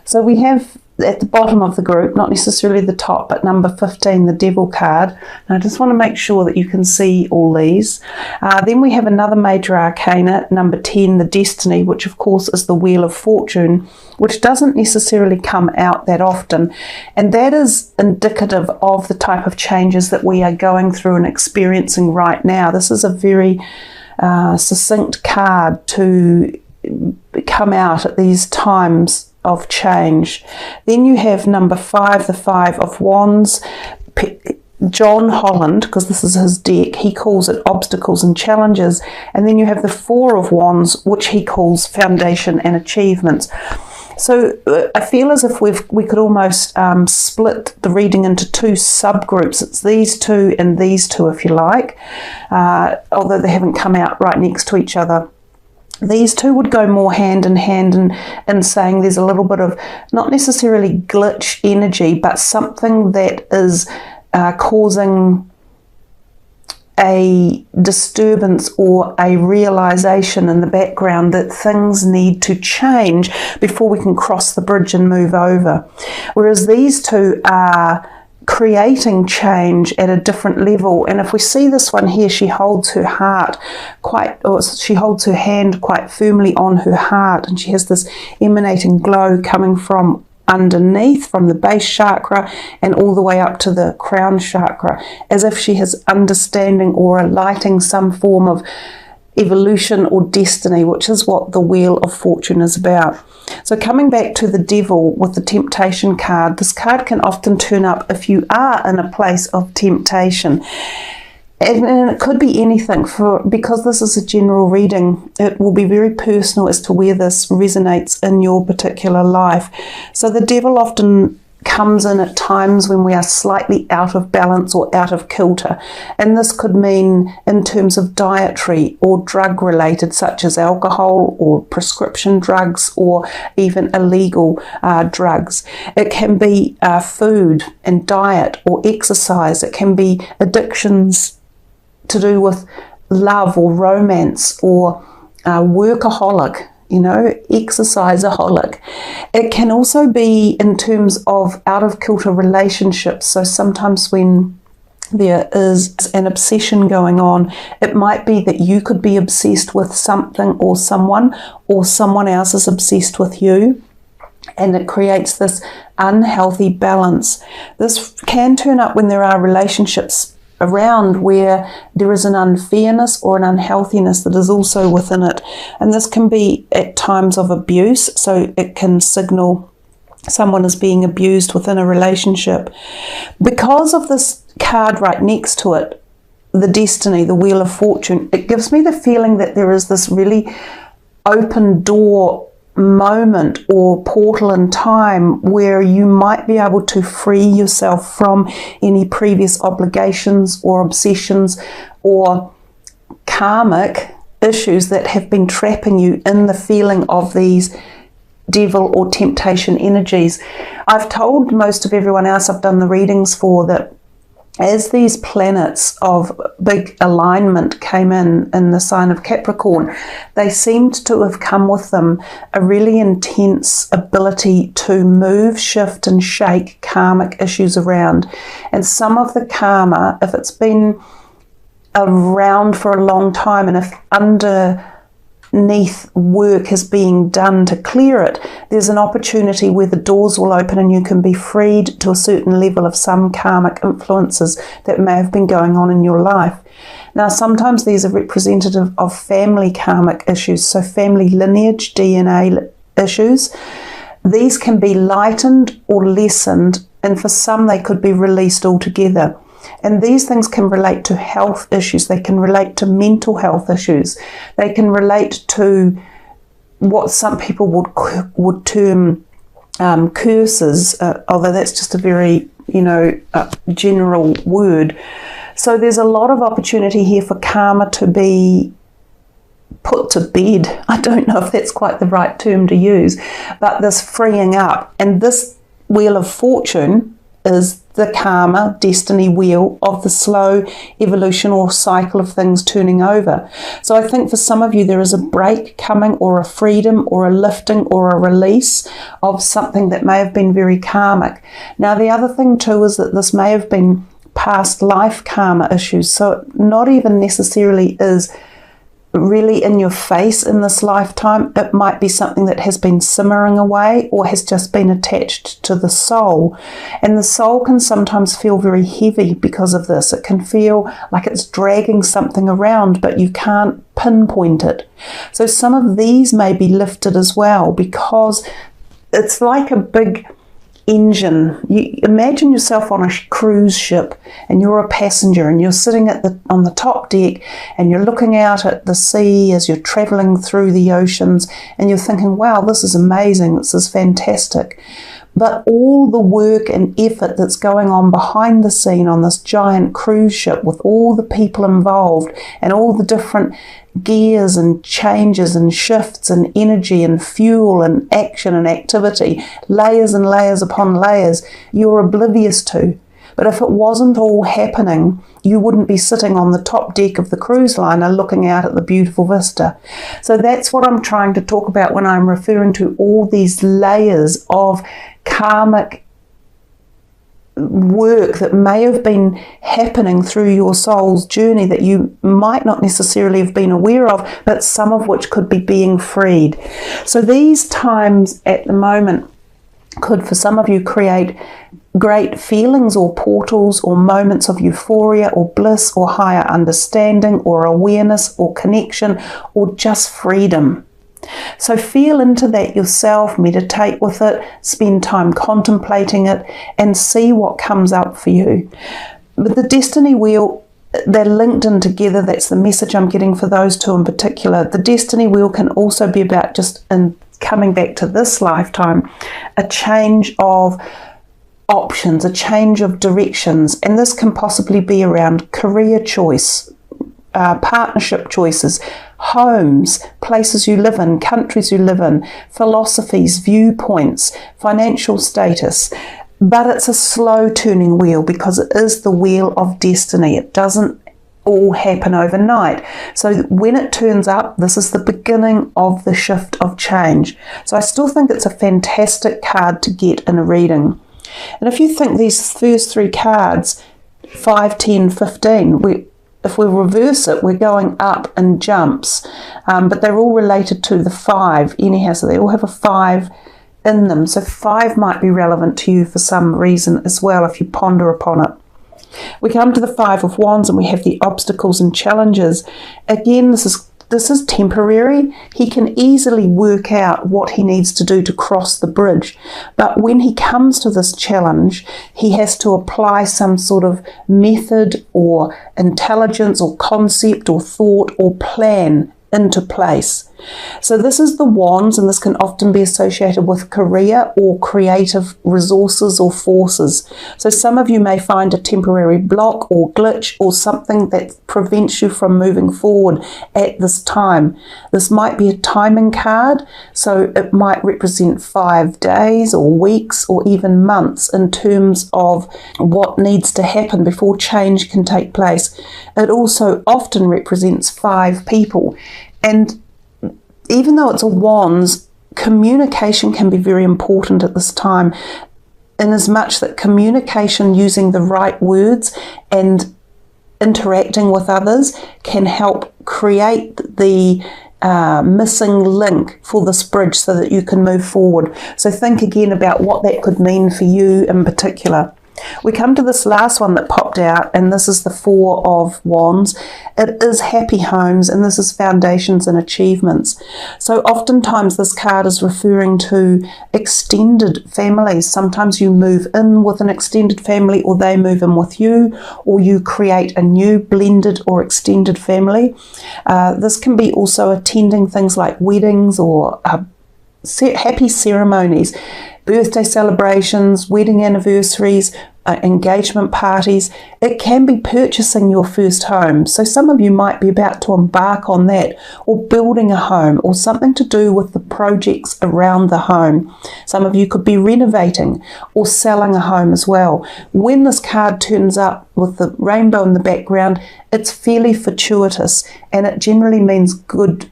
So we have at the bottom of the group, not necessarily the top, but number 15, the Devil card. And I just want to make sure that you can see all these. Then we have another major arcana, number 10, the Destiny, which of course is the Wheel of Fortune, which doesn't necessarily come out that often. And that is indicative of the type of changes that we are going through and experiencing right now. This is a very succinct card to come out at these times of change. Then you have number 5, the 5 of Wands. John Holland, because this is his deck, he calls it obstacles and challenges. And then you have the 4 of Wands, which he calls foundation and achievements. So I feel as if we could almost split the reading into 2 subgroups. It's these 2 and these 2, if you like, although they haven't come out right next to each other. These 2 would go more hand in hand in saying there's a little bit of not necessarily glitch energy, but something that is causing a disturbance or a realization in the background that things need to change before we can cross the bridge and move over. Whereas these 2 are creating change at a different level. And if we see this one here, she holds her heart she holds her hand quite firmly on her heart, and she has this emanating glow coming from underneath, from the base chakra and all the way up to the crown chakra, as if she has understanding or lighting some form of evolution or destiny, which is what the Wheel of Fortune is about. So coming back to the Devil with the Temptation card, this card can often turn up if you are in a place of temptation. And it could be anything, because this is a general reading, it will be very personal as to where this resonates in your particular life. So the Devil often comes in at times when we are slightly out of balance or out of kilter, and this could mean in terms of dietary or drug related, such as alcohol or prescription drugs or even illegal drugs. It can be food and diet or exercise. It can be addictions to do with love or romance or workaholic, exerciseaholic. It can also be in terms of out of kilter relationships. So sometimes when there is an obsession going on, it might be that you could be obsessed with something or someone else is obsessed with you, and it creates this unhealthy balance. This can turn up when there are relationships around where there is an unfairness or an unhealthiness that is also within it, and this can be at times of abuse, so it can signal someone is being abused within a relationship. Because of this card right next to it, the Destiny, the Wheel of Fortune, it gives me the feeling that there is this really open door moment or portal in time where you might be able to free yourself from any previous obligations or obsessions or karmic issues that have been trapping you in the feeling of these devil or temptation energies. I've told most of everyone else I've done the readings for that as these planets of big alignment came in the sign of Capricorn, they seemed to have come with them a really intense ability to move, shift and shake karmic issues around. And some of the karma, if it's been around for a long time and if underneath work is being done to clear it, there's an opportunity where the doors will open and you can be freed to a certain level of some karmic influences that may have been going on in your life. Now, sometimes these are representative of family karmic issues, so family lineage, DNA issues. These can be lightened or lessened, and for some they could be released altogether. And these things can relate to health issues. They can relate to mental health issues. They can relate to what some people would term curses, although that's just a very, general word. So there's a lot of opportunity here for karma to be put to bed. I don't know if that's quite the right term to use, but this freeing up. And this Wheel of Fortune is the karma, destiny wheel of the slow evolution or cycle of things turning over. So I think for some of you there is a break coming, or a freedom, or a lifting, or a release of something that may have been very karmic. Now the other thing too is that this may have been past life karma issues, so it not even necessarily is really in your face in this lifetime. It might be something that has been simmering away or has just been attached to the soul, and the soul can sometimes feel very heavy because of this. It can feel like it's dragging something around, but you can't pinpoint it. So some of these may be lifted as well, because it's like a big engine. You imagine yourself on a cruise ship and you're a passenger and you're sitting on the top deck and you're looking out at the sea as you're traveling through the oceans, and you're thinking, wow, this is amazing, this is fantastic. But all the work and effort that's going on behind the scene on this giant cruise ship, with all the people involved and all the different gears and changes and shifts and energy and fuel and action and activity, layers and layers upon layers, you're oblivious to. But if it wasn't all happening, you wouldn't be sitting on the top deck of the cruise liner looking out at the beautiful vista. So that's what I'm trying to talk about when I'm referring to all these layers of karmic work that may have been happening through your soul's journey that you might not necessarily have been aware of, but some of which could be being freed. So these times at the moment could, for some of you, create great feelings or portals or moments of euphoria or bliss or higher understanding or awareness or connection or just freedom. So feel into that yourself, meditate with it, spend time contemplating it, and see what comes up for you. But the destiny wheel, they're linked in together. That's the message I'm getting for those two in particular. The destiny wheel can also be about, just in coming back to this lifetime, a change of options, a change of directions, and this can possibly be around career choice, partnership choices, homes, places you live in, countries you live in, philosophies, viewpoints, financial status. But it's a slow turning wheel because it is the wheel of destiny. It doesn't all happen overnight. So when it turns up, this is the beginning of the shift of change. So I still think it's a fantastic card to get in a reading. And if you think these first three cards, 5, 10, 15, if we reverse it, we're going up in jumps, but they're all related to the 5 anyhow, so they all have a 5 in them. So 5 might be relevant to you for some reason as well if you ponder upon it. We come to the 5 of Wands and we have the obstacles and challenges. Again, this is temporary. He can easily work out what he needs to do to cross the bridge. But when he comes to this challenge, he has to apply some sort of method or intelligence or concept or thought or plan into place. So this is the Wands, and this can often be associated with career or creative resources or forces. So some of you may find a temporary block or glitch or something that prevents you from moving forward at this time. This might be a timing card, so it might represent 5 days or weeks or even months in terms of what needs to happen before change can take place. It also often represents 5 people. And even though it's a Wands, communication can be very important at this time, in as much that communication using the right words and interacting with others can help create the missing link for this bridge so that you can move forward. So think again about what that could mean for you in particular. We come to this last one that popped out, and this is the 4 of Wands. It is happy homes, and this is foundations and achievements. So oftentimes this card is referring to extended families. Sometimes you move in with an extended family, or they move in with you, or you create a new blended or extended family. This can be also attending things like weddings or happy ceremonies, birthday celebrations, wedding anniversaries, engagement parties. It can be purchasing your first home. So some of you might be about to embark on that, or building a home, or something to do with the projects around the home. Some of you could be renovating or selling a home as well. When this card turns up with the rainbow in the background, it's fairly fortuitous, and it generally means good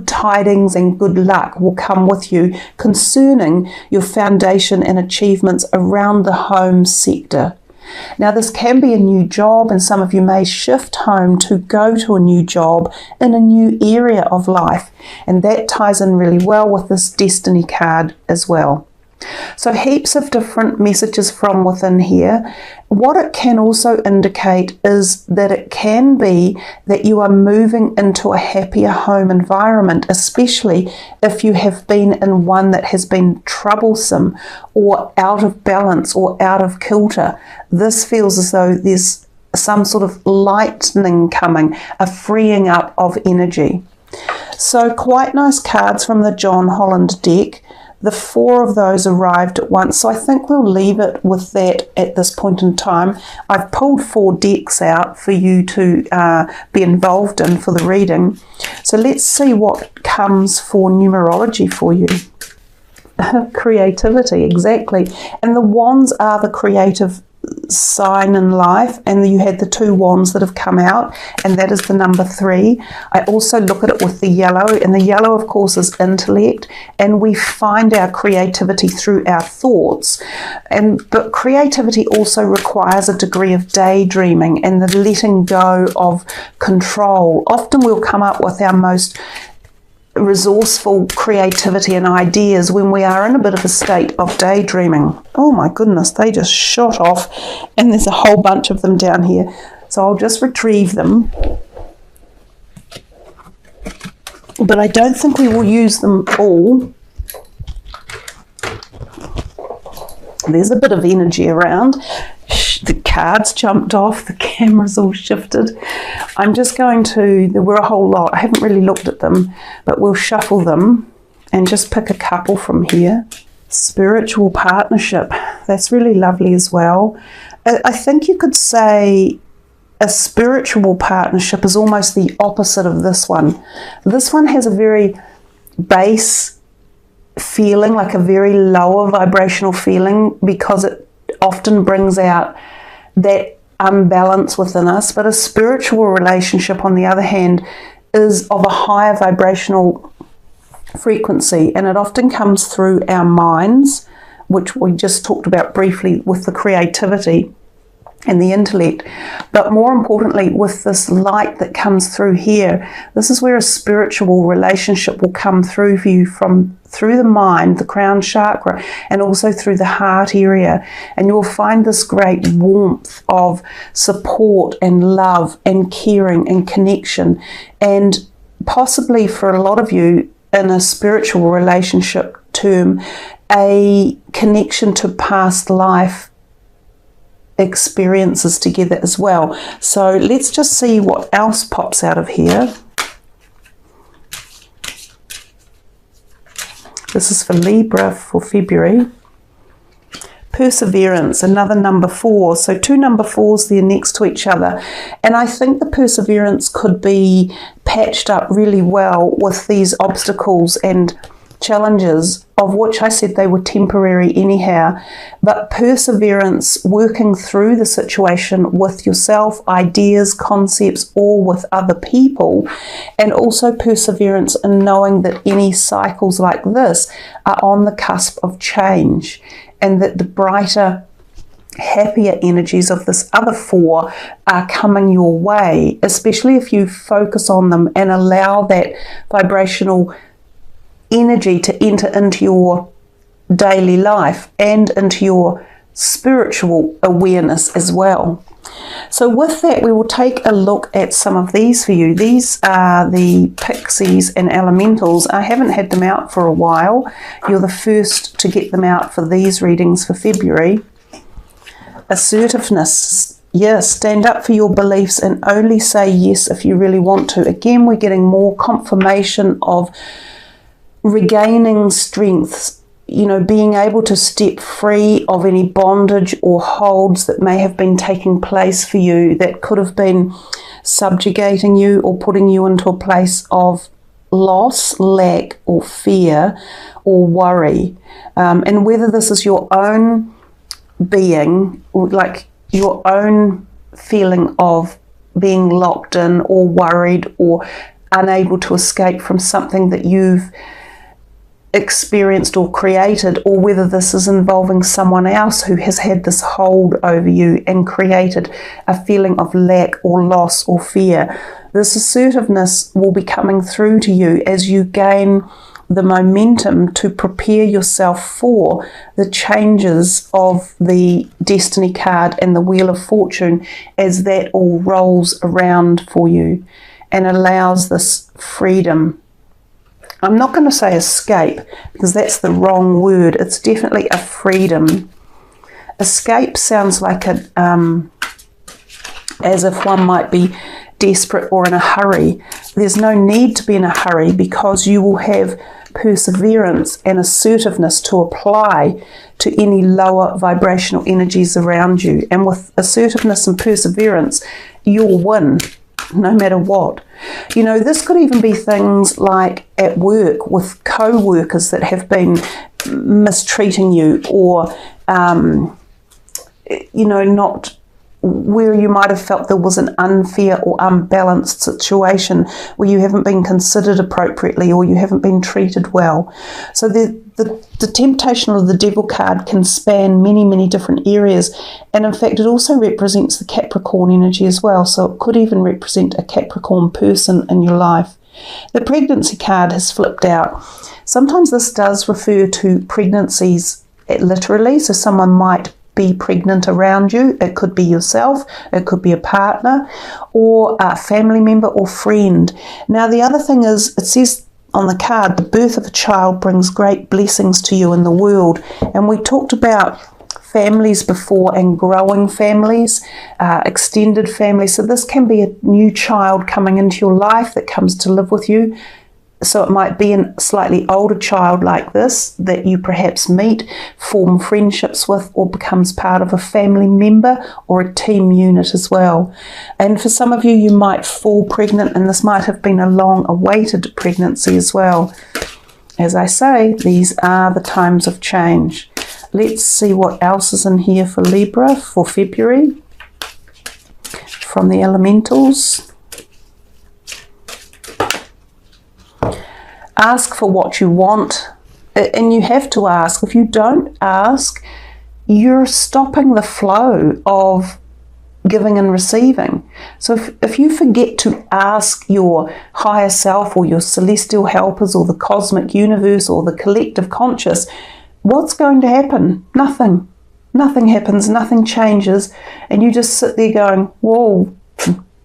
tidings and good luck will come with you concerning your foundation and achievements around the home sector. Now, this can be a new job, and some of you may shift home to go to a new job in a new area of life, and that ties in really well with this destiny card as well. So heaps of different messages from within here. What it can also indicate is that it can be that you are moving into a happier home environment, especially if you have been in one that has been troublesome or out of balance or out of kilter. This feels as though there's some sort of lightening coming, a freeing up of energy. So quite nice cards from the John Holland deck. The 4 of those arrived at once, so I think we'll leave it with that at this point in time. I've pulled 4 decks out for you to be involved in for the reading. So let's see what comes for numerology for you. Creativity, exactly. And the wands are the creative sign in life, and you had the 2 wands that have come out, and that is the number 3. I also look at it with the yellow, and the yellow of course is intellect, and we find our creativity through our thoughts, but creativity also requires a degree of daydreaming and the letting go of control. Often we'll come up with our most resourceful creativity and ideas when we are in a bit of a state of daydreaming. Oh my goodness, they just shot off, and there's a whole bunch of them down here, so I'll just retrieve them, but I don't think we will use them all. There's a bit of energy around. The cards jumped off, the camera's all shifted. I'm just going to, there were a whole lot, I haven't really looked at them, but we'll shuffle them and just pick a couple from here. Spiritual partnership, that's really lovely as well. I think you could say a spiritual partnership is almost the opposite of this one. This one has a very base feeling, like a very lower vibrational feeling, because it often brings out that unbalance within us. But a spiritual relationship, on the other hand, is of a higher vibrational frequency, and it often comes through our minds, which we just talked about briefly with the creativity and the intellect, but more importantly with this light that comes through here. This is where a spiritual relationship will come through for you, from through the mind, the crown chakra, and also through the heart area, and you will find this great warmth of support and love and caring and connection, and possibly for a lot of you in a spiritual relationship term, a connection to past life experiences together as well. So let's just see what else pops out of here. This is for Libra for February. Perseverance, another number 4. So 2 number 4s there next to each other. And I think the perseverance could be patched up really well with these obstacles and challenges, of which I said they were temporary anyhow, but perseverance, working through the situation with yourself, ideas, concepts, or with other people, and also perseverance in knowing that any cycles like this are on the cusp of change, and that the brighter, happier energies of this other 4 are coming your way, especially if you focus on them and allow that vibrational energy to enter into your daily life and into your spiritual awareness as well. So with that, we will take a look at some of these for you. These are the Pixies and Elementals. I haven't had them out for a while. You're the first to get them out for these readings for February. Assertiveness. Yes, stand up for your beliefs and only say yes if you really want to. Again, we're getting more confirmation of regaining strength, being able to step free of any bondage or holds that may have been taking place for you that could have been subjugating you or putting you into a place of loss, lack, or fear, or worry. And whether this is your own being, like your own feeling of being locked in or worried or unable to escape from something that you've experienced or created, or whether this is involving someone else who has had this hold over you and created a feeling of lack or loss or fear. This assertiveness will be coming through to you as you gain the momentum to prepare yourself for the changes of the Destiny card and the Wheel of Fortune as that all rolls around for you and allows this freedom. I'm not going to say escape because that's the wrong word. It's definitely a freedom. Escape sounds like as if one might be desperate or in a hurry. There's no need to be in a hurry because you will have perseverance and assertiveness to apply to any lower vibrational energies around you. And with assertiveness and perseverance, you'll win no matter what. This could even be things like at work with co-workers that have been mistreating you or, not where you might have felt there was an unfair or unbalanced situation where you haven't been considered appropriately or you haven't been treated well. So the temptation of the Devil card can span many, many different areas. And in fact, it also represents the Capricorn energy as well. So it could even represent a Capricorn person in your life. The pregnancy card has flipped out. Sometimes this does refer to pregnancies literally. So someone might be pregnant around you. It could be yourself, it could be a partner or a family member or friend. Now the other thing is, it says on the card, the birth of a child brings great blessings to you in the world. And we talked about families before and growing families, extended families. So this can be a new child coming into your life that comes to live with you. So it might be a slightly older child like this that you perhaps meet, form friendships with, or becomes part of a family member or a team unit as well. And for some of you, you might fall pregnant, and this might have been a long-awaited pregnancy as well. As I say, these are the times of change. Let's see what else is in here for Libra for February from the elementals. Ask for what you want, and you have to ask. If you don't ask, you're stopping the flow of giving and receiving. So if you forget to ask your higher self or your celestial helpers or the cosmic universe or the collective conscious, what's going to happen? Nothing. Nothing happens, nothing changes, and you just sit there going, whoa,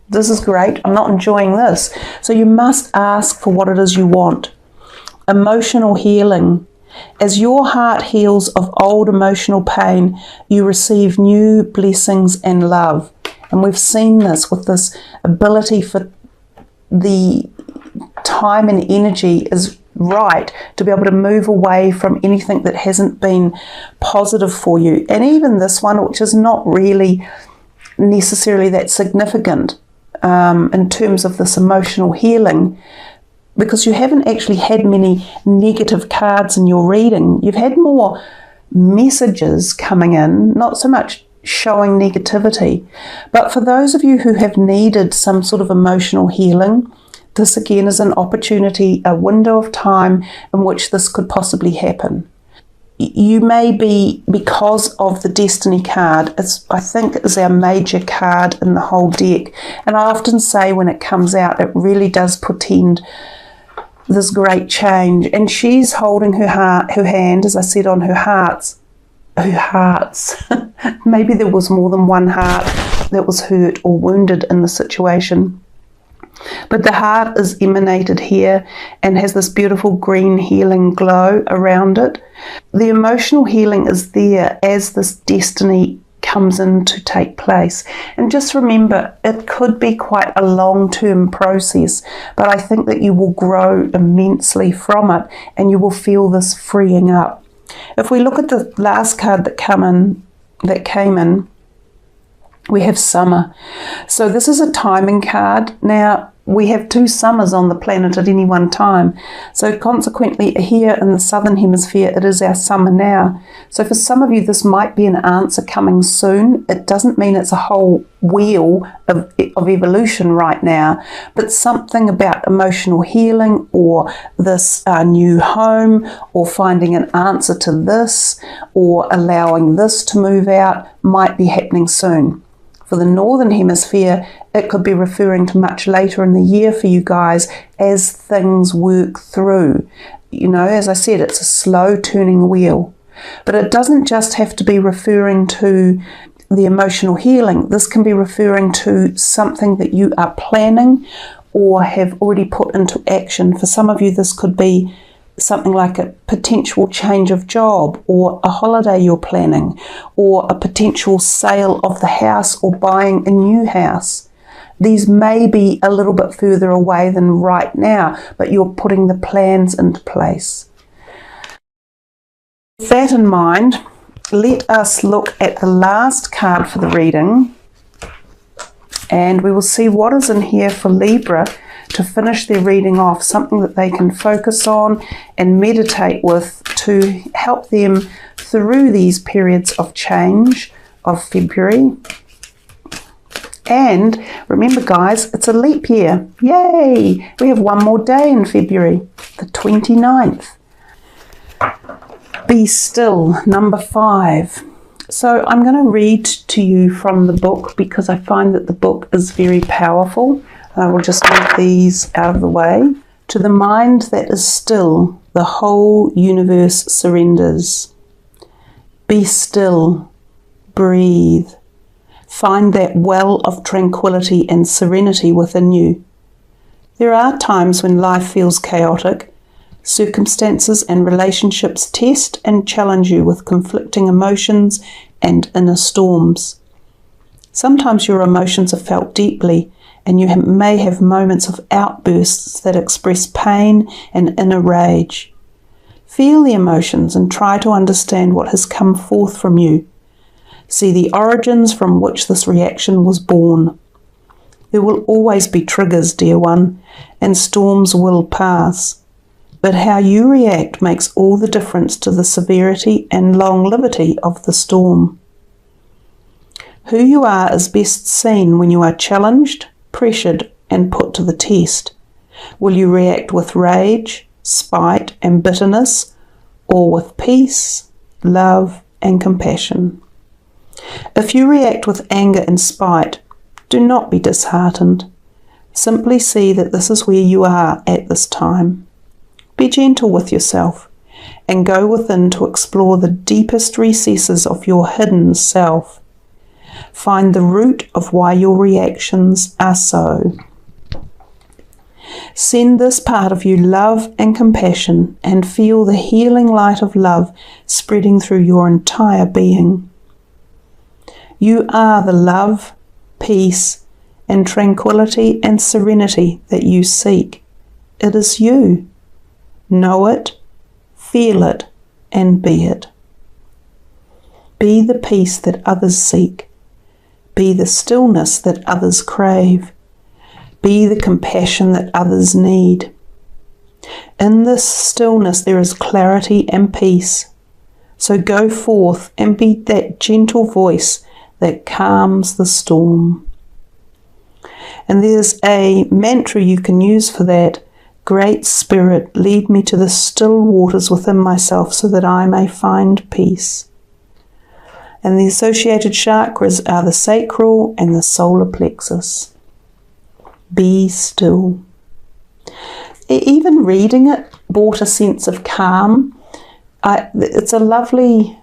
this is great, I'm not enjoying this. So you must ask for what it is you want. Emotional healing. As your heart heals of old emotional pain, you receive new blessings and love. And we've seen this with this ability for the time and energy is right to be able to move away from anything that hasn't been positive for you. And even this one, which is not really necessarily that significant in terms of this emotional healing, because you haven't actually had many negative cards in your reading. You've had more messages coming in, not so much showing negativity. But for those of you who have needed some sort of emotional healing, this again is an opportunity, a window of time in which this could possibly happen. You may be, because of the Destiny card, I think is our major card in the whole deck. And I often say when it comes out, it really does portend this great change. And she's holding her hand, as I said, on her hearts. Maybe there was more than one heart that was hurt or wounded in the situation. But the heart is emanated here and has this beautiful green healing glow around it. The emotional healing is there as this Destiny comes in to take place. And just remember, it could be quite a long-term process, but I think that you will grow immensely from it and you will feel this freeing up. If we look at the last card that came in, we have summer. So this is a timing card. Now, we have 2 summers on the planet at any one time. So consequently, here in the southern hemisphere, it is our summer now. So for some of you, this might be an answer coming soon. It doesn't mean it's a whole wheel of evolution right now, but something about emotional healing or this new home or finding an answer to this or allowing this to move out might be happening soon. For the northern hemisphere, it could be referring to much later in the year for you guys as things work through. You know, as I said, it's a slow turning wheel. But it doesn't just have to be referring to the emotional healing. This can be referring to something that you are planning or have already put into action. For some of you, this could be something like a potential change of job or a holiday you're planning or a potential sale of the house or buying a new house. These may be a little bit further away than right now, but you're putting the plans into place. With that in mind, let us look at the last card for the reading, and we will see what is in here for Libra to finish their reading off, something that they can focus on and meditate with to help them through these periods of change of February. And remember guys, it's a leap year. Yay! We have one more day in February, the 29th. Be still, number 5. So I'm going to read to you from the book because I find that the book is very powerful. I will just move these out of the way. To the mind that is still, the whole universe surrenders. Be still, breathe. Find that well of tranquility and serenity within you. There are times when life feels chaotic. Circumstances and relationships test and challenge you with conflicting emotions and inner storms. Sometimes your emotions are felt deeply, and you may have moments of outbursts that express pain and inner rage. Feel the emotions and try to understand what has come forth from you. See the origins from which this reaction was born. There will always be triggers, dear one, and storms will pass. But how you react makes all the difference to the severity and longevity of the storm. Who you are is best seen when you are challenged, pressured, and put to the test. Will you react with rage, spite, and bitterness, or with peace, love, and compassion? If you react with anger and spite, do not be disheartened. Simply see that this is where you are at this time. Be gentle with yourself and go within to explore the deepest recesses of your hidden self. Find the root of why your reactions are so. Send this part of you love and compassion and feel the healing light of love spreading through your entire being. You are the love, peace, and tranquility and serenity that you seek. It is you. Know it, feel it, and be it. Be the peace that others seek. Be the stillness that others crave. Be the compassion that others need. In this stillness there is clarity and peace. So go forth and be that gentle voice that calms the storm. And there's a mantra you can use for that. Great Spirit, lead me to the still waters within myself so that I may find peace. And the associated chakras are the sacral and the solar plexus. Be still. Even reading it brought a sense of calm. It's a lovely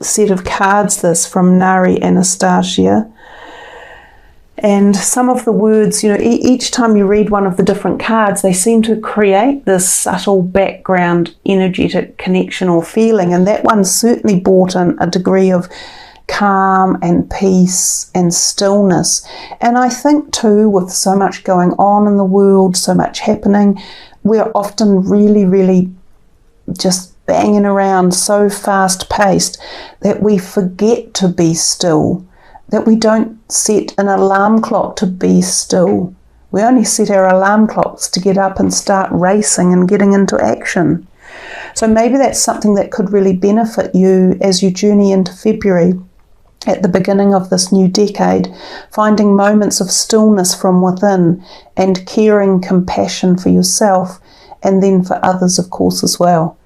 set of cards, this, from Nari Anastasia. And some of the words, you know, each time you read one of the different cards, they seem to create this subtle background energetic connection or feeling. And that one certainly brought in a degree of calm and peace and stillness. And I think too, with so much going on in the world, so much happening, we're often really, really just banging around, so fast paced that we forget to be still, that we don't set an alarm clock to be still. We only set our alarm clocks to get up and start racing and getting into action. So maybe that's something that could really benefit you as you journey into February at the beginning of this new decade, finding moments of stillness from within and caring compassion for yourself and then for others, of course, as well.